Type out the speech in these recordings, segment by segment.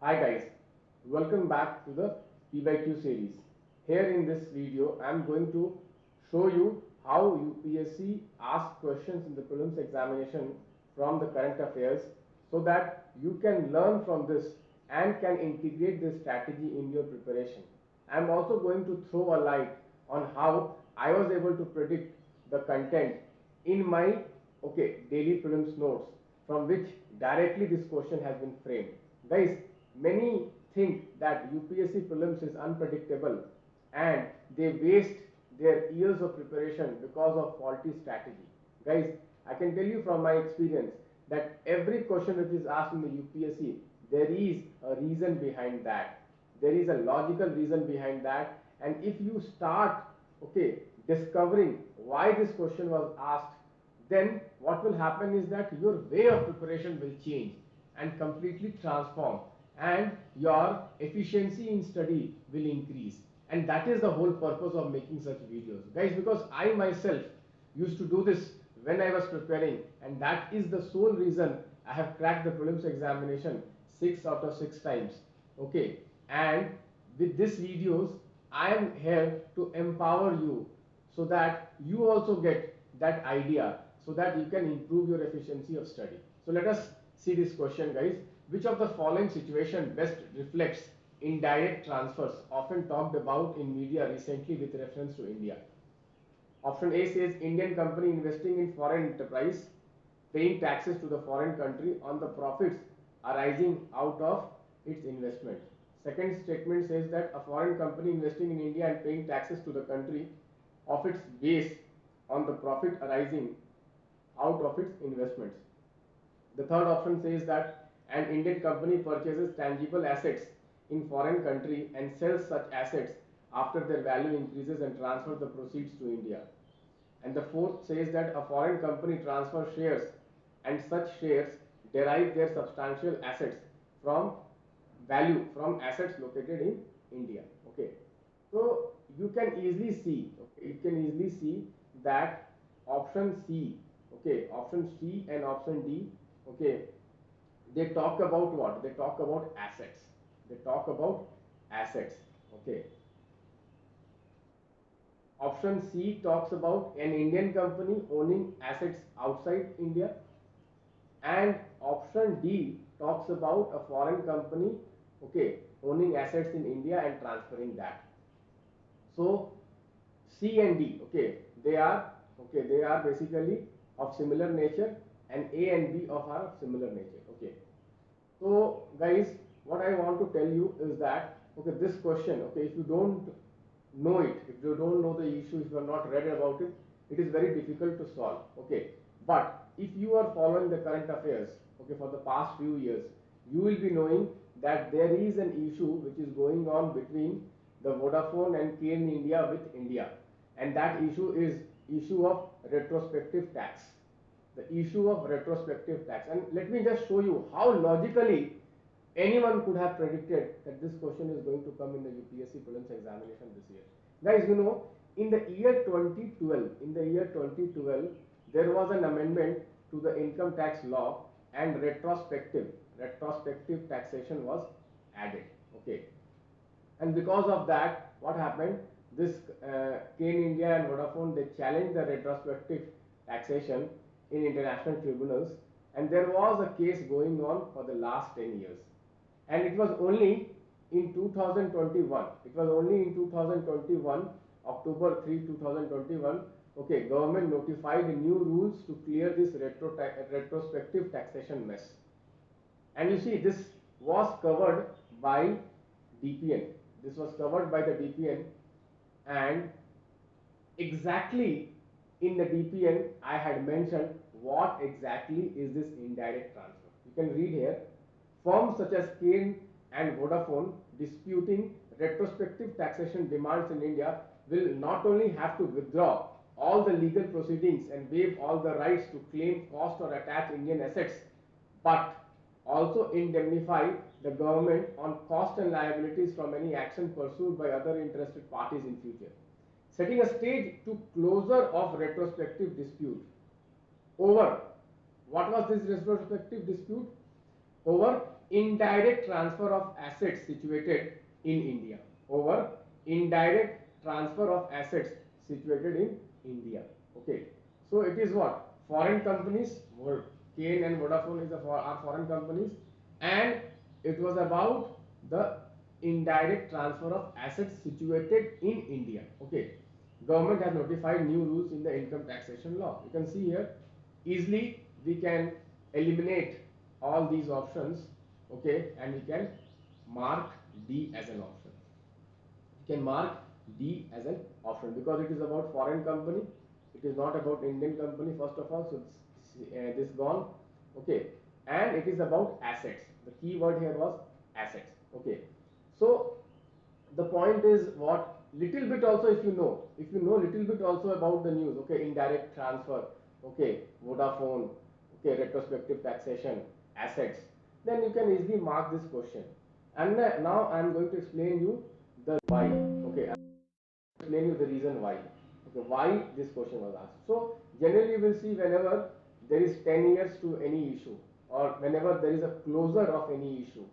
Hi guys, welcome back to the PYQ series. Here in this video, I am going to show you how UPSC asks questions in the prelims examination from the current affairs so that you can learn from this and can integrate this strategy in your preparation. I am also going to throw a light on how I was able to predict the content in my daily prelims notes from which directly this question has been framed. Guys, many think that UPSC prelims is unpredictable and they waste their years of preparation because of faulty strategy. Guys, I can tell you from my experience that every question which is asked in the UPSC, there is a reason behind that. There is a logical reason behind that, and if you start discovering why this question was asked, then what will happen is that your way of preparation will change and completely transform, and your efficiency in study will increase. And that is the whole purpose of making such videos, guys, because I myself used to do this when I was preparing, and that is the sole reason I have cracked the prelims examination 6 out of 6 times. Okay, and with these videos I am here to empower you so that you also get that idea so that you can improve your efficiency of study. So let us see this question, guys. Which of the following situation best reflects indirect transfers often talked about in media recently with reference to India? Option A says Indian company investing in foreign enterprise, paying taxes to the foreign country on the profits arising out of its investment. Second statement says that a foreign company investing in India and paying taxes to the country of its base on the profit arising out of its investments. The third option says that an Indian company purchases tangible assets in foreign country and sells such assets after their value increases and transfers the proceeds to India. And the fourth says that a foreign company transfers shares and such shares derive their substantial assets from value from assets located in India. Okay. So you can easily see, that option C, option C and option D, okay, they talk about what? They talk about assets. They talk about assets. Okay. Option C talks about an Indian company owning assets outside India, and option D talks about a foreign company, owning assets in India and transferring that. So C and D, they are basically of similar nature, and A and B are of similar nature. Okay. So guys, what I want to tell you is that this question, if you don't know it, if you don't know the issue, if you have not read about it, it is very difficult to solve. Okay, but if you are following the current affairs, for the past few years, you will be knowing that there is an issue which is going on between the Vodafone and KN India with India, and that issue is issue of retrospective tax. The issue of retrospective tax, and let me just show you how logically anyone could have predicted that this question is going to come in the UPSC prelims examination this year. Guys, in the year 2012, there was an amendment to the income tax law, and retrospective taxation was added. Okay, and because of that, what happened? This Kane India and Vodafone, they challenged the retrospective taxation in international tribunals, and there was a case going on for the last 10 years. And it was only in 2021, October 3, 2021, government notified new rules to clear this retrospective taxation mess. And you see, this was covered by DPN. This was covered by the DPN, and exactly in the DPN I had mentioned what exactly is this indirect transfer. You can read here: firms such as Kane and Vodafone disputing retrospective taxation demands in India will not only have to withdraw all the legal proceedings and waive all the rights to claim cost or attach Indian assets, but also indemnify the government on cost and liabilities from any action pursued by other interested parties in future, setting a stage to closure of retrospective dispute over what was this retrospective dispute over indirect transfer of assets situated in India. Over indirect transfer of assets situated in India. Okay. So it is what? Foreign companies, Kane and Vodafone are foreign companies, and it was about the indirect transfer of assets situated in India. Okay. Government has notified new rules in the income taxation law. You can see here, easily we can eliminate all these options, okay, and we can mark D as an option. We can mark D as an option because it is about foreign company. It is not about Indian company first of all. So this gone, okay, and it is about assets. The key word here was assets. Okay, so the point is what, little bit also, if you know little bit also about the news, okay, indirect transfer, okay, Vodafone, okay, retrospective taxation, assets, then you can easily mark this question. And now I am going to explain you the why. Okay, I will explain you the reason why. Okay, why this question was asked. So generally you will see whenever there is 10 years to any issue, or whenever there is a closure of any issue,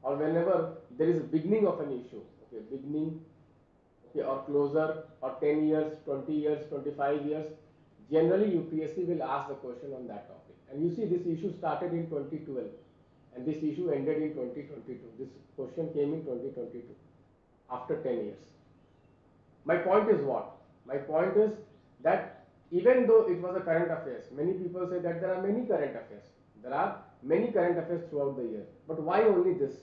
or whenever there is a beginning of an issue, okay, beginning, okay, or closure, or 10 years, 20 years, 25 years, generally UPSC will ask the question on that topic. And you see this issue started in 2012 and this issue ended in 2022. This question came in 2022 after 10 years. My point is what? My point is that even though it was a current affairs, many people say that there are many current affairs. There are many current affairs throughout the year. But why only this?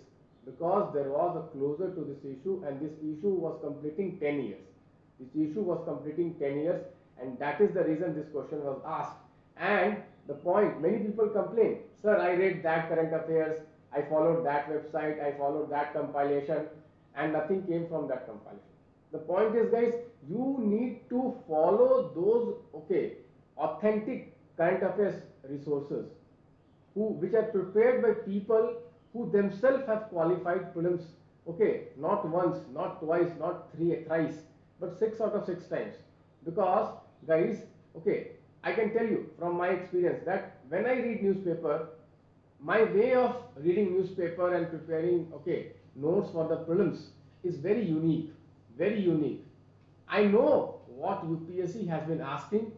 Because there was a closure to this issue and this issue was completing 10 years. This issue was completing 10 years and that is the reason this question was asked. And the point, many people complain, sir, I read that current affairs, I followed that website, I followed that compilation, and nothing came from that compilation. The point is, guys, you need to follow those, okay, authentic current affairs resources which are prepared by people who themselves have qualified prelims, okay, not once, not twice, not thrice, but 6 out of 6 times. Because, guys, okay, I can tell you from my experience that when I read newspaper, my way of reading newspaper and preparing, okay, notes for the prelims is very unique, very unique. I know what UPSC has been asking.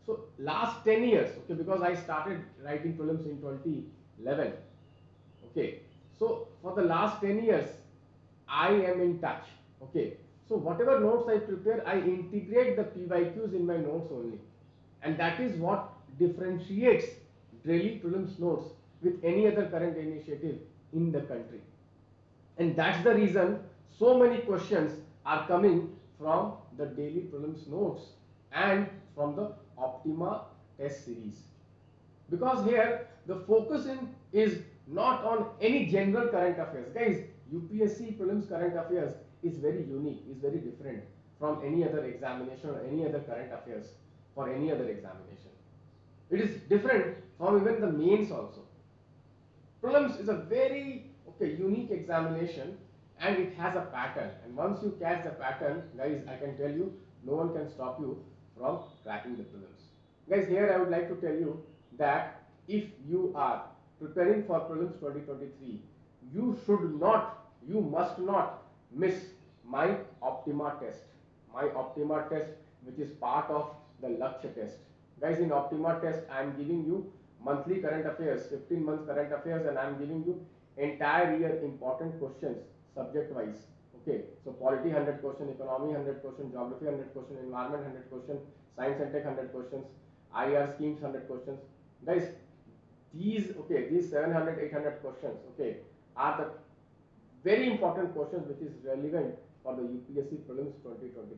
So last 10 years, okay, because I started writing prelims in 2011, okay, so for the last 10 years I am in touch, okay. So whatever notes I prepare, I integrate the PYQs in my notes only, and that is what differentiates daily prelims notes with any other current initiative in the country. And that's the reason so many questions are coming from the daily prelims notes and from the Optima test series. Because here the focus is not on any general current affairs. Guys, UPSC prelims current affairs is very unique, is very different from any other examination or any other current affairs for any other examination. It is different from even the mains also. Prelims is a very, okay, unique examination and it has a pattern, and once you catch the pattern, guys, I can tell you no one can stop you from cracking the prelims. Guys, here I would like to tell you that if you are preparing for prelims 2023, you should not, you must not miss my Optima test. My Optima test, which is part of the Lakshya test. Guys, in Optima test I am giving you monthly current affairs, 15 months current affairs, and I am giving you entire year important questions subject wise. Okay, so polity 100 question, economy 100 question, geography 100 question, environment 100 question, science and tech 100 questions, IR schemes 100 questions. Guys, these, okay, these 700 800 questions, okay, are the very important questions which is relevant for the UPSC prelims 2023.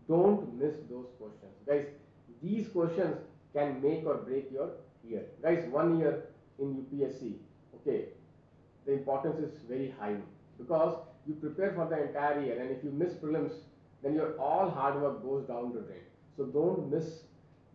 Don't miss those questions, guys. These questions can make or break your year. Guys, 1 year in UPSC, okay, the importance is very high because you prepare for the entire year, and if you miss prelims, then your all hard work goes down the drain. So don't miss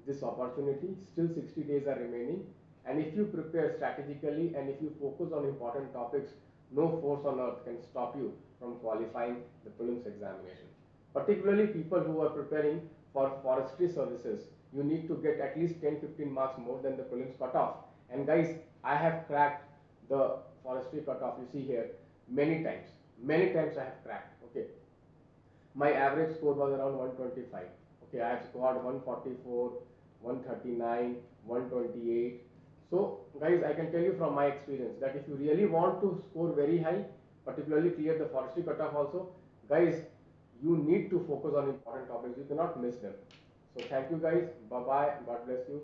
this opportunity. Still 60 days are remaining, and if you prepare strategically and if you focus on important topics, no force on earth can stop you from qualifying the prelims examination. Particularly people who are preparing for forestry services, you need to get at least 10-15 marks more than the prelims cutoff. And guys, I have cracked the forestry cutoff, you see here, many times I have cracked. Okay, my average score was around 125. Okay, I have scored 144, 139, 128. So guys, I can tell you from my experience that if you really want to score very high, particularly clear the forestry cutoff also, guys, you need to focus on important topics. You cannot miss them. So thank you guys. Bye bye. God bless you.